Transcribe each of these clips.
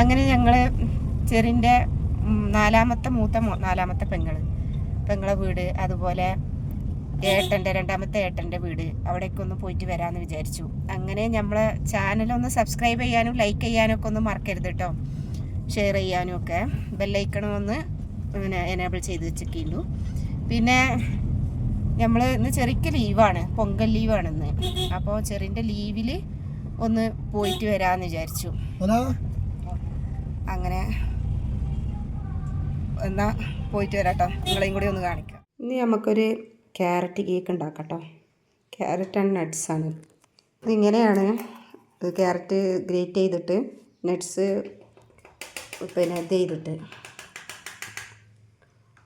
അങ്ങനെ ഞങ്ങൾ ചെറിൻ്റെ നാലാമത്തെ പെങ്ങളെ വീട്, അതുപോലെ രണ്ടാമത്തെ ഏട്ടൻ്റെ വീട്, അവിടേക്ക് ഒന്ന് പോയിട്ട് വരാമെന്ന് വിചാരിച്ചു. അങ്ങനെ നമ്മളെ ചാനലൊന്ന് സബ്സ്ക്രൈബ് ചെയ്യാനും ലൈക്ക് ചെയ്യാനും ഒക്കെ ഒന്ന് മറക്കരുത് കേട്ടോ. ഷെയർ ചെയ്യാനും ഒക്കെ ബെല്ലൈക്കണം ഒന്ന് എനേബിൾ ചെയ്ത് വെച്ചിട്ടുള്ളൂ. പിന്നെ നമ്മൾ ഇന്ന് ചെറിക്ക് ലീവാണ്, പൊങ്കൽ ലീവാണ് ഇന്ന്. അപ്പോൾ ചെറിൻ്റെ ലീവിൽ ഒന്ന് പോയിട്ട് വരാമെന്ന് വിചാരിച്ചു. അങ്ങനെ എന്നാൽ പോയിട്ട് വരാം കേട്ടോ, നിങ്ങളെയും കൂടി ഒന്ന് കാണിക്കാം. ഇനി നമുക്കൊരു ക്യാരറ്റ് കേക്ക് ഉണ്ടാക്കാം കേട്ടോ. ക്യാരറ്റ് ആൻഡ് നട്ട്സാണ്. ഇതിങ്ങനെയാണ് ക്യാരറ്റ് ഗ്രേറ്റ് ചെയ്തിട്ട് നട്ട്സ് പിന്നെ ഇത് ചെയ്തിട്ട്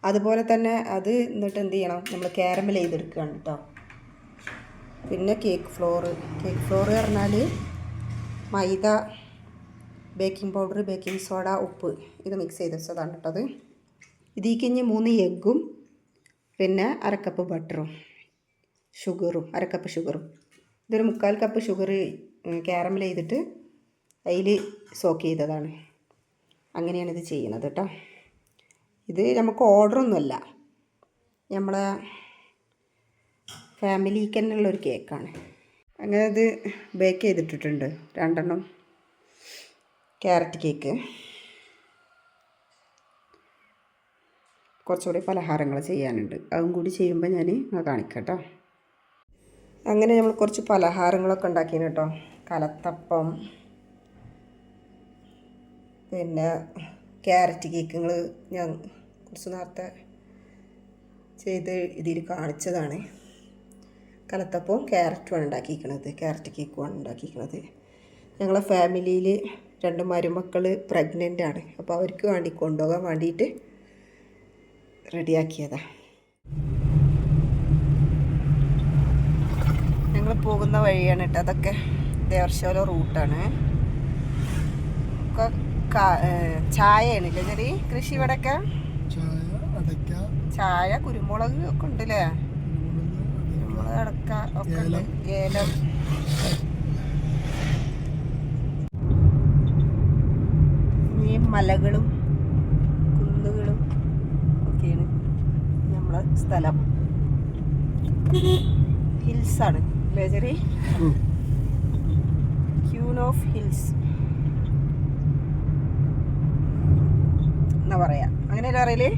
അതുപോലെ തന്നെ അത് എന്നിട്ട് എന്ത് ചെയ്യണം, നമ്മൾ കാരമൽ ചെയ്തെടുക്കുകയാണ് കേട്ടോ. പിന്നെ കേക്ക് ഫ്ലോർ പറഞ്ഞാൽ മൈദ, ബേക്കിംഗ് പൗഡർ, ബേക്കിംഗ് സോഡ, ഉപ്പ് ഇത് മിക്സ് ചെയ്ത് വെച്ചതാണ് കേട്ടത്. ഇതിലേക്ക് 3 എഗ്ഗും പിന്നെ 1/2 കപ്പ് ബട്ടറും ഷുഗറും 1/2 കപ്പ് ഷുഗറും. ഇതൊരു 3/4 കപ്പ് ഷുഗർ കാരമൽ ചെയ്തിട്ട് അതിൽ സോക്ക് ചെയ്തതാണ്. അങ്ങനെയാണ് ഇത് ചെയ്യുന്നത് കേട്ടോ. ഇത് നമുക്ക് ഓർഡറൊന്നുമല്ല, നമ്മളെ ഫാമിലിക്ക് തന്നെയുള്ളൊരു കേക്കാണ്. അങ്ങനെ ഇത് ബേക്ക് ചെയ്തിട്ടിട്ടുണ്ട് 2 ക്യാരറ്റ് കേക്ക്. കുറച്ചുകൂടി പലഹാരങ്ങൾ ചെയ്യാനുണ്ട്, അതും കൂടി ചെയ്യുമ്പോൾ ഞാൻ കാണിക്കാം കേട്ടോ. അങ്ങനെ നമ്മൾ കുറച്ച് പലഹാരങ്ങളൊക്കെ ഉണ്ടാക്കിയാണ് കേട്ടോ. കലത്തപ്പം, പിന്നെ ക്യാരറ്റ് കേക്കുകൾ ഞാൻ കുറച്ച് നേരത്തെ ചെയ്ത് ഇതിൽ കാണിച്ചതാണ്. കലത്തപ്പവും ക്യാരറ്റുമാണ് ഉണ്ടാക്കിയിരിക്കണത്, ക്യാരറ്റ് കേക്കുമാണ് ഉണ്ടാക്കിയിരിക്കണത്. ഞങ്ങളെ ഫാമിലിയിൽ 2 മരുമക്കൾ പ്രഗ്നൻ്റ് ആണ്, അപ്പോൾ അവർക്ക് വേണ്ടി കൊണ്ടുപോകാൻ വേണ്ടിയിട്ട് റെഡിയാക്കിയതാണ്. ഞങ്ങൾ പോകുന്ന വഴിയാണ് കേട്ടോ അതൊക്കെ. ദേവർശോല റൂട്ടാണ്. ചായയാണില്ലേ ചെറി കൃഷി ഇവിടെയൊക്കെ? ചായ, കുരുമുളക് ഒക്കെ ഉണ്ടല്ലേ? കുരുമുളക്, അടക്ക ഒക്കെ ഉണ്ട്, ഏലം. ഈ മലകളും കുന്നുകളും ഒക്കെയാണ് നമ്മളെ സ്ഥലം. ഹിൽസാണ് അല്ലേ ചെറി? ക്യൂൻ ഓഫ് ഹിൽസ് എന്നാ പറയാ, അങ്ങനെയല്ല അറിയില്ലേ?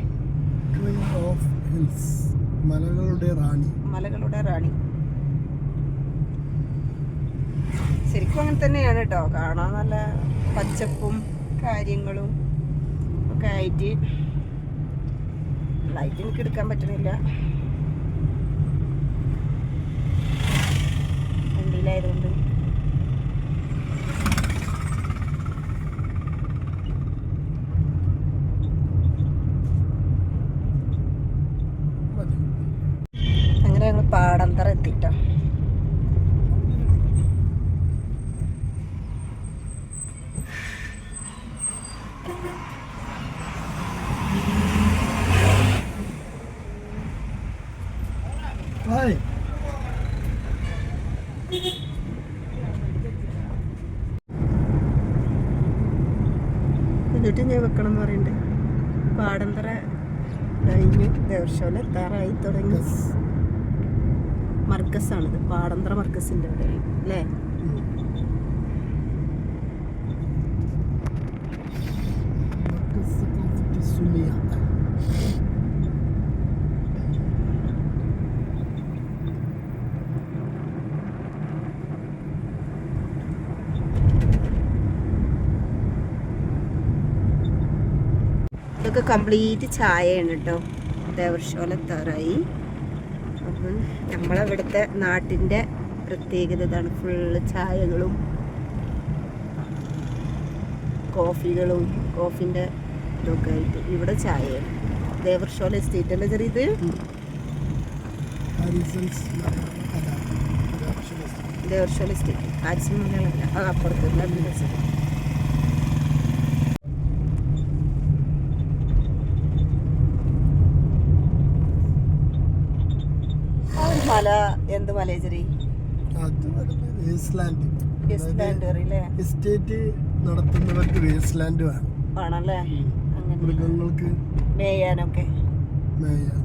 മലകളുടെ റാണി. ശരിക്കും അങ്ങനെ തന്നെയാണ് കേട്ടോ. കാണാൻ നല്ല പച്ചപ്പും കാര്യങ്ങളും ഒക്കെ ആയിട്ട്. ലൈറ്റ് എനിക്ക് എടുക്കാൻ പറ്റണില്ല, വണ്ടിയിലായതുകൊണ്ട്. അങ്ങനെ ഞങ്ങൾ പാടന്തറ എത്തിട്ടോ. എന്നിട്ട് ഞാൻ വെക്കണം എന്ന് പറയുന്നുണ്ട്. പാടന്തറ കഴിഞ്ഞു, ദേവർശോല എത്താറായി തുടങ്ങി. മർക്കസാണിത്, പാടന്തറ മർക്കസിൻ്റെ അവിടെ അല്ലേ? ഇതൊക്കെ കംപ്ലീറ്റ് ചായയാണ് കേട്ടോ. ദേവർശോല എത്താറായി. അപ്പം നമ്മളിവിടുത്തെ നാട്ടിൻ്റെ പ്രത്യേകത ഇതാണ്. ഫുള്ള് ചായകളും കോഫികളും കോഫിൻ്റെ ഇതൊക്കെ ആയിട്ട് ഇവിടെ ചായയാണ്. ദേവർശോല എസ്റ്റേറ്റ് അല്ലേ ചെറിയ ഇത്? ദേവർശോല എസ്റ്റേറ്റ് ഹാരിസൺ മലയാളല്ല, അത് അപ്പുറത്ത്. മല എന്ത് മല ചെറിയ? എസ്റ്റേറ്റ് നടത്തുന്നവർക്ക് വേസ്റ്റ് ലാൻഡ് വേണം ആണല്ലേ, മൃഗങ്ങൾക്ക് മേയാനൊക്കെ. മേയാൻ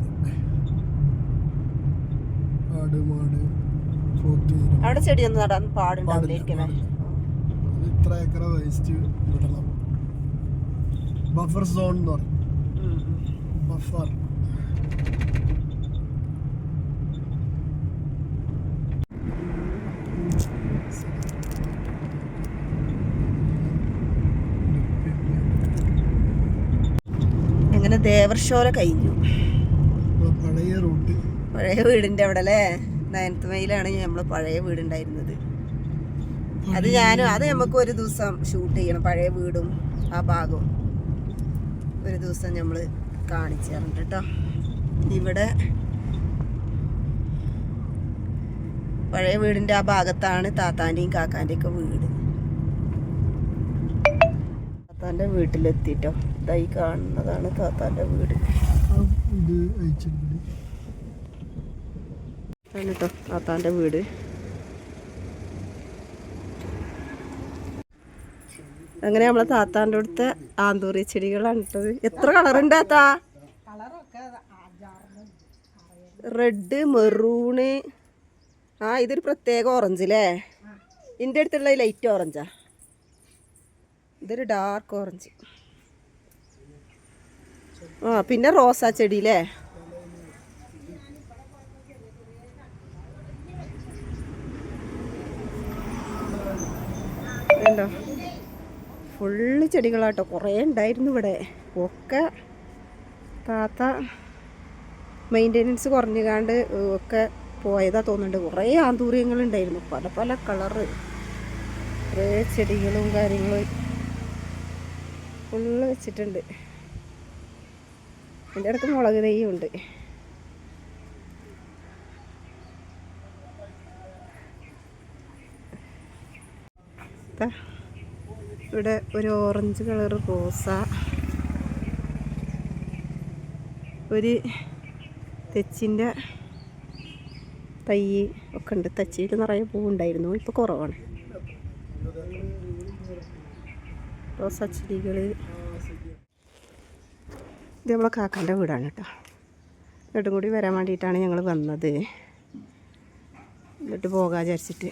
ആട് മാട് പോത്ത് അവിടെ ചെടിയൊന്നും നടാൻ പാടുണ്ടാവില്ലേ? ഇത്ര ഏക്കറ വേസ്റ്റ് വിടണം. ബഫർ സോൺ എന്ന് പറയും. ബഫർ എങ്ങനെ ദേവർഷോല കഴിഞ്ഞു. പഴയ റൂട്ട്, പഴയ വീടിൻ്റെ അവിടെ അല്ലേ, 9th മൈലാണ് നമ്മൾ പഴയ വീടുണ്ടായിരുന്നത്. അത് നമുക്ക് ഒരു ദിവസം ഷൂട്ട് ചെയ്യണം. പഴയ വീടും ആ ഭാഗവും ഒരു ദിവസം നമ്മൾ കാണിച്ചു തരുന്നുണ്ട് കേട്ടോ. ഇവിടെ പഴയ വീടിൻ്റെ ആ ഭാഗത്താണ് താത്താൻ്റെയും കാക്കാൻ്റെയും ഒക്കെ വീട്. താത്താൻ്റെ വീട്ടിലെത്തിട്ടോ. ഇതായി കാണുന്നതാണ് താത്താൻ്റെ വീട് കേട്ടോ, താത്താൻ്റെ വീട്. അങ്ങനെ നമ്മളെ താത്താൻ്റെ അടുത്ത് ആന്തൂറി ചെടികളാണ് ഇട്ടത്. എത്ര കളറുണ്ട് താത്താ? റെഡ്, മെറൂണ്, ഇതൊരു പ്രത്യേക ഓറഞ്ച് അല്ലേ. ഇതിൻ്റെ അടുത്തുള്ള ലൈറ്റ് ഓറഞ്ചാ, ഇതൊരു ഡാർക്ക് ഓറഞ്ച്. പിന്നെ റോസാ ചെടി അല്ലേ. ഉണ്ടോ, ഫുള്ള് ചെടികളാട്ടോ. കുറേ ഉണ്ടായിരുന്നു ഇവിടെ. ഒക്കെ താത്ത മെയിൻ്റെനൻസ് കുറഞ്ഞുകാണ്ട് ഒക്കെ പോയതാ തോന്നുന്നുണ്ട്. കുറേ ആന്തൂര്യങ്ങളുണ്ടായിരുന്നു, പല പല കളറ്, കുറേ ചെടികളും കാര്യങ്ങളും ഫുള്ള് വെച്ചിട്ടുണ്ട്. എൻ്റെ അടുത്ത് മുളക് തൈയും ഉണ്ട്. ഇവിടെ ഒരു ഓറഞ്ച് കളർ റോസ, ഒരു തെച്ചിൻ്റെ തൈ ഒക്കെ ഉണ്ട്. തെച്ചിയിൽ നിറയെ പൂവുണ്ടായിരുന്നു, ഇപ്പോൾ കുറവാണ്. റോസാ ചെടികൾ. ഇത് നമ്മളെ കാക്കാൻ്റെ വീടാണ് കേട്ടോ. എന്നിട്ടും കൂടി വരാൻ വേണ്ടിയിട്ടാണ് ഞങ്ങൾ വന്നത്. എന്നിട്ട് പോകാൻ വിചാരിച്ചിട്ട്.